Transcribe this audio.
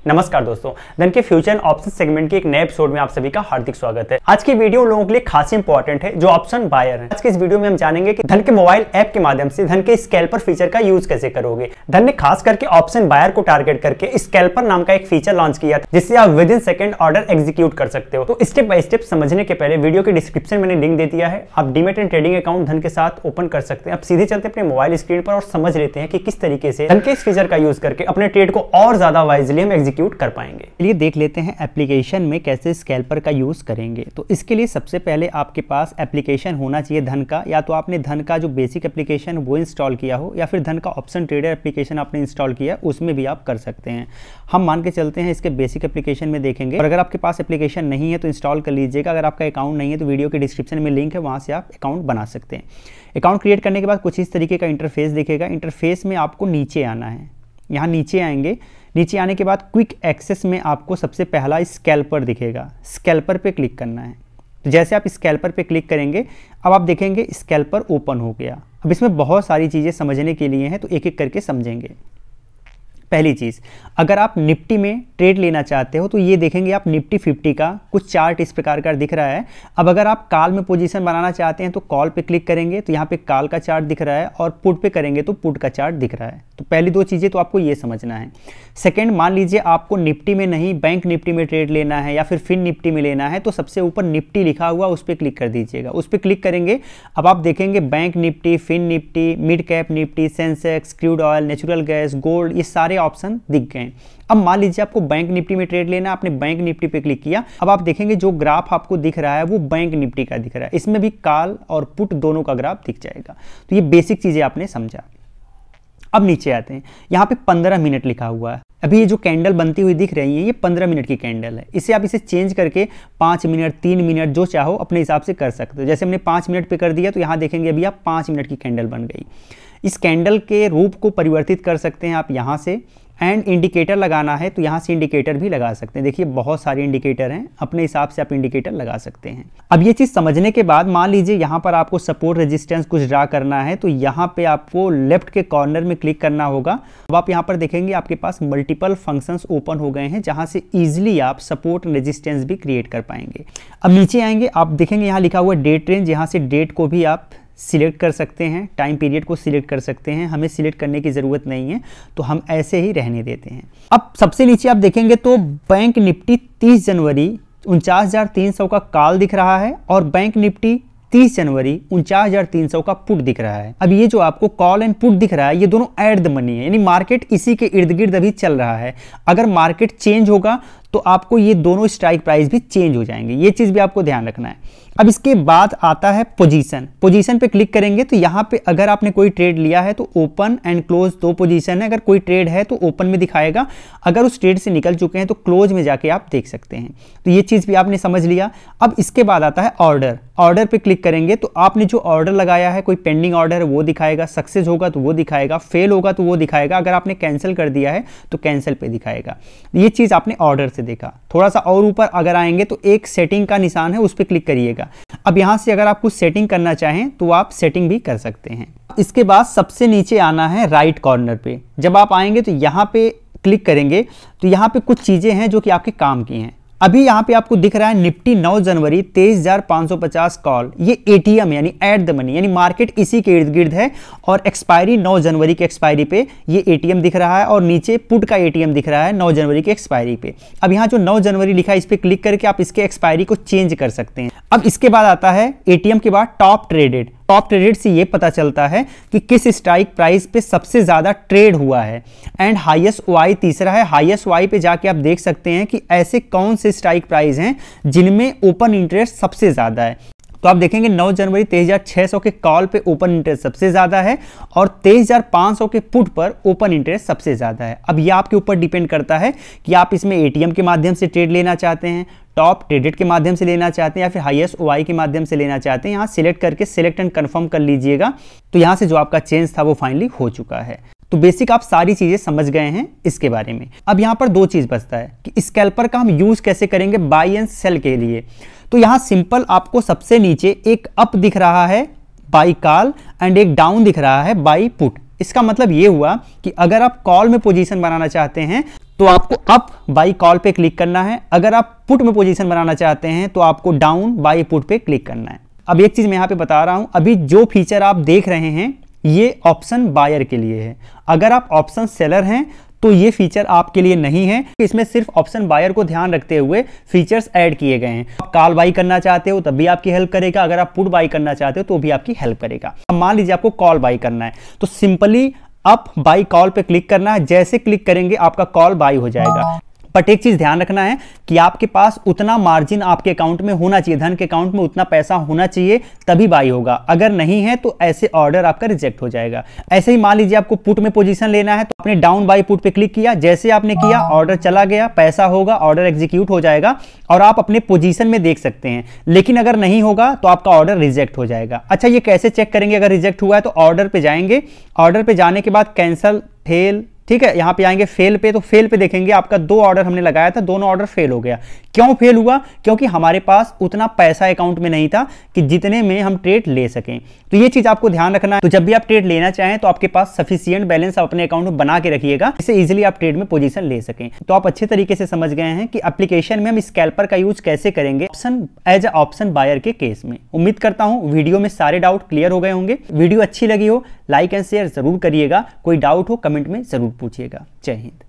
नमस्कार दोस्तों, धन के फ्यूचर ऑप्शन सेगमेंट के एक नए एपिसोड में आप सभी का हार्दिक स्वागत है। आज की वीडियो लोगों के लिए खासी इंपॉर्टेंट है जो ऑप्शन बायर है। आज के इस वीडियो में हम जानेंगे कि धन के मोबाइल ऐप के माध्यम से धन के स्कैल्पर फीचर का यूज कैसे करोगे। धन ने खास करके ऑप्शन बायर को टारगेट करके स्कैल्पर नाम का एक फीचर लॉन्च किया था जिससे आप with in second order execute कर सकते हो। तो स्टेप बाय स्टेप समझने के पहले वीडियो के डिस्क्रिप्शन में मैंने लिंक दे दिया है, आप डीमैट एंड ट्रेडिंग अकाउंट धन के साथ ओपन कर सकते हैं। अब सीधे चलते अपने मोबाइल स्क्रीन पर और समझ लेते हैं कि किस तरीके से धन के इस फीचर का यूज करके अपने ट्रेड को और ज्यादा वाइजली हम एग्जीक्यूट कर पाएंगे। चलिए देख लेते हैं एप्लीकेशन में कैसे स्कैल्पर का यूज़ करेंगे। तो इसके लिए सबसे पहले आपके पास एप्लीकेशन होना चाहिए धन का, या तो आपने धन का जो बेसिक एप्लीकेशन वो इंस्टॉल किया हो या फिर धन का ऑप्शन ट्रेडर एप्लीकेशन आपने इंस्टॉल किया, उसमें भी आप कर सकते हैं। हम मान के चलते हैं इसके बेसिक एप्लीकेशन में देखेंगे, और अगर आपके पास एप्लीकेशन नहीं है तो इंस्टॉल कर लीजिएगा। अगर आपका अकाउंट नहीं है तो वीडियो के डिस्क्रिप्शन में लिंक है, वहाँ से आप अकाउंट बना सकते हैं। अकाउंट क्रिएट करने के बाद कुछ इस तरीके का इंटरफेस दिखेगा। इंटरफेस में आपको नीचे आना है, यहाँ नीचे आएंगे। नीचे आने के बाद क्विक एक्सेस में आपको सबसे पहला स्कैल्पर दिखेगा, स्कैल्पर पे क्लिक करना है। तो जैसे आप स्कैल्पर पे क्लिक करेंगे अब आप देखेंगे स्कैल्पर ओपन हो गया। अब इसमें बहुत सारी चीज़ें समझने के लिए हैं तो एक एक करके समझेंगे। पहली चीज़, अगर आप निफ्टी में ट्रेड लेना चाहते हो तो ये देखेंगे आप निफ्टी 50 का कुछ चार्ट इस प्रकार का दिख रहा है। अब अगर आप कॉल में पोजीशन बनाना चाहते हैं तो कॉल पे क्लिक करेंगे तो यहाँ पे कॉल का चार्ट दिख रहा है, और पुट पे करेंगे तो पुट का चार्ट दिख रहा है। तो पहली दो चीज़ें तो आपको ये समझना है। सेकेंड, मान लीजिए आपको निफ्टी में नहीं बैंक निफ्टी में ट्रेड लेना है या फिर फिन निफ्टी में लेना है, तो सबसे ऊपर निफ्टी लिखा हुआ उस पर क्लिक कर दीजिएगा। उस पर क्लिक करेंगे अब आप देखेंगे Bank Nifty, fin Nifty, mid cap Nifty, Sensex, crude oil, natural gas, gold, ये सारे ऑप्शन दिख गए। अब मान लीजिए आपको बैंक निफ्टी में ट्रेड लेना है, आपने बैंक निफ्टी पे क्लिक किया। अब आप देखेंगे जो ग्राफ आपको दिख रहा है वो बैंक निफ्टी का दिख रहा है, इसमें भी कॉल और पुट दोनों का ग्राफ दिख जाएगा। तो ये बेसिक चीजें आपने समझा। अब नीचे आते हैं, यहाँ पे 15 मिनट लिखा हुआ है। अभी ये जो कैंडल बनती हुई दिख रही है ये 15 मिनट की कैंडल है। इसे आप इसे चेंज करके 5 मिनट, 3 मिनट जो चाहो अपने हिसाब से कर सकते हो। जैसे हमने 5 मिनट पे कर दिया तो यहाँ देखेंगे अभी आप 5 मिनट की कैंडल बन गई। इस कैंडल के रूप को परिवर्तित कर सकते हैं आप यहाँ से। एंड इंडिकेटर लगाना है तो यहाँ से इंडिकेटर भी लगा सकते हैं। देखिए बहुत सारे इंडिकेटर हैं, अपने हिसाब से आप इंडिकेटर लगा सकते हैं। अब ये चीज़ समझने के बाद मान लीजिए यहाँ पर आपको सपोर्ट रेजिस्टेंस कुछ ड्रा करना है तो यहाँ पे आपको लेफ्ट के कॉर्नर में क्लिक करना होगा। अब आप यहाँ पर देखेंगे आपके पास मल्टीपल फंक्शंस ओपन हो गए हैं जहाँ से ईजिली आप सपोर्ट रेजिस्टेंस भी क्रिएट कर पाएंगे। अब नीचे आएंगे, आप देखेंगे यहाँ लिखा हुआ डेट रेंज, यहाँ से डेट को भी आप सिलेक्ट कर सकते हैं, टाइम पीरियड को सिलेक्ट कर सकते हैं। हमें सिलेक्ट करने की ज़रूरत नहीं है तो हम ऐसे ही रहने देते हैं। अब सबसे नीचे आप देखेंगे तो बैंक निफ्टी 30 जनवरी 49,300 का कॉल दिख रहा है, और बैंक निफ्टी 30 जनवरी 49,300 का पुट दिख रहा है। अब ये जो आपको कॉल एंड पुट दिख रहा है ये दोनों एट द मनी है, यानी मार्केट इसी के इर्द गिर्द अभी चल रहा है। अगर मार्केट चेंज होगा तो आपको ये दोनों स्ट्राइक प्राइस भी चेंज हो जाएंगे, ये चीज़ भी आपको ध्यान रखना है। अब इसके बाद आता है पोजीशन। पोजीशन पे क्लिक करेंगे तो यहाँ पे अगर आपने कोई ट्रेड लिया है तो ओपन एंड क्लोज दो पोजीशन है। अगर कोई ट्रेड है तो ओपन में दिखाएगा, अगर उस ट्रेड से निकल चुके हैं तो क्लोज में जाके आप देख सकते हैं। तो ये चीज़ भी आपने समझ लिया। अब इसके बाद आता है ऑर्डर। ऑर्डर पे क्लिक करेंगे तो आपने जो ऑर्डर लगाया है, कोई पेंडिंग ऑर्डर है वो दिखाएगा, सक्सेस होगा तो वो दिखाएगा, फेल होगा तो वो दिखाएगा, अगर आपने कैंसिल कर दिया है तो कैंसिल पे दिखाएगा। ये चीज़ आपने ऑर्डर से देखा। थोड़ा सा और ऊपर अगर आएंगे तो एक सेटिंग का निशान है, उस पर क्लिक करिएगा। अब यहाँ से अगर आप कुछ सेटिंग करना चाहें तो आप सेटिंग भी कर सकते हैं। इसके बाद सबसे नीचे आना है राइट कॉर्नर पे। जब आप आएंगे तो यहाँ पे क्लिक करेंगे तो यहाँ पे कुछ चीज़ें हैं जो कि आपके काम की हैं। अभी यहाँ पे आपको दिख रहा है निफ्टी 9 जनवरी 23,550 कॉल, ये एटीएम यानी एट द मनी, यानी मार्केट इसी के इर्द गिर्द है। और एक्सपायरी 9 जनवरी के एक्सपायरी पे ये एटीएम दिख रहा है, और नीचे पुट का एटीएम दिख रहा है 9 जनवरी के एक्सपायरी पे। अब यहाँ जो 9 जनवरी लिखा है इस पर क्लिक करके आप इसके एक्सपायरी को चेंज कर सकते हैं। अब इसके बाद आता है एटीएम के बाद टॉप ट्रेडेड। टॉप ट्रेडेड से ये पता चलता है कि किस स्ट्राइक प्राइस पे सबसे ज़्यादा ट्रेड हुआ है। एंड हाईएस्ट वाई तीसरा है। हाईएस्ट वाई पे जाके आप देख सकते हैं कि ऐसे कौन से स्ट्राइक प्राइस हैं जिनमें ओपन इंटरेस्ट सबसे ज़्यादा है। तो आप देखेंगे 9 जनवरी 23,600 के कॉल पे ओपन इंटरेस्ट सबसे ज़्यादा है, और 23,500 के पुट पर ओपन इंटरेस्ट सबसे ज़्यादा है। अब ये आपके ऊपर डिपेंड करता है कि आप इसमें एटीएम के माध्यम से ट्रेड लेना चाहते हैं, टॉप ट्रेडेड के माध्यम से लेना चाहते हैं, या फिर हाईएस्ट ओआई के माध्यम से लेना चाहते हैं। यहाँ सिलेक्ट करके सिलेक्ट एंड कन्फर्म कर लीजिएगा। तो यहाँ से जो आपका चेंज था वो फाइनली हो चुका है। तो बेसिक आप सारी चीजें समझ गए हैं इसके बारे में। अब यहाँ पर दो चीज बचता है कि स्कैल्पर का हम यूज कैसे करेंगे बाई एंड सेल के लिए। तो यहाँ सिंपल आपको सबसे नीचे एक अप दिख रहा है बाई कॉल एंड एक डाउन दिख रहा है बाई पुट। इसका मतलब ये हुआ कि अगर आप कॉल में पोजीशन बनाना चाहते हैं तो आपको अप बाई कॉल पे क्लिक करना है, अगर आप पुट में पोजीशन बनाना चाहते हैं तो आपको डाउन बाई पुट पे क्लिक करना है। अब एक चीज मैं यहां पे बता रहा हूं, अभी जो फीचर आप देख रहे हैं ये ऑप्शन बायर के लिए है। अगर आप ऑप्शन सेलर हैं तो ये फीचर आपके लिए नहीं है। इसमें सिर्फ ऑप्शन बायर को ध्यान रखते हुए फीचर्स ऐड किए गए हैं। आप कॉल बाई करना चाहते हो तब भी आपकी हेल्प करेगा, अगर आप पुट बाई करना चाहते हो तो भी आपकी हेल्प करेगा। अब मान लीजिए आपको कॉल बाई करना है तो सिंपली अप बाई कॉल पे क्लिक करना है, जैसे क्लिक करेंगे आपका कॉल बाई हो जाएगा। बट एक चीज ध्यान रखना है कि आपके पास उतना मार्जिन आपके अकाउंट में होना चाहिए, धन के अकाउंट में उतना पैसा होना चाहिए तभी बाई होगा, अगर नहीं है तो ऐसे ऑर्डर आपका रिजेक्ट हो जाएगा। ऐसे ही मान लीजिए आपको पुट में पोजीशन लेना है तो आपने डाउन बाई पुट पे क्लिक किया, जैसे आपने किया ऑर्डर चला गया, पैसा होगा, ऑर्डर एग्जीक्यूट हो जाएगा और आप अपने पोजीशन में देख सकते हैं। लेकिन अगर नहीं होगा तो आपका ऑर्डर रिजेक्ट हो जाएगा। अच्छा, ये कैसे चेक करेंगे अगर रिजेक्ट हुआ है? तो ऑर्डर पे जाएंगे, ऑर्डर पे जाने के बाद कैंसल फेल, ठीक है, यहां पे आएंगे फेल पे, तो फेल पे देखेंगे आपका 2 ऑर्डर हमने लगाया था, दोनों ऑर्डर फेल हो गया। क्यों फेल हुआ? क्योंकि हमारे पास उतना पैसा अकाउंट में नहीं था कि जितने में हम ट्रेड ले सकें। तो ये चीज आपको ध्यान रखना है। तो जब भी आप ट्रेड लेना चाहें तो आपके पास सफिशिएंट बैलेंस आप अपने अकाउंट में बना के रखिएगा, इससे इजीली आप ट्रेड में पोजीशन ले सकें। तो आप अच्छे तरीके से समझ गए हैं कि एप्लीकेशन में हम स्कैल्पर का यूज कैसे करेंगे option as a option buyer के केस में। उम्मीद करता हूं वीडियो में सारे डाउट क्लियर हो गए होंगे। वीडियो अच्छी लगी हो लाइक एंड शेयर जरूर करिएगा, कोई डाउट हो कमेंट में जरूर पूछिएगा। जय हिंद।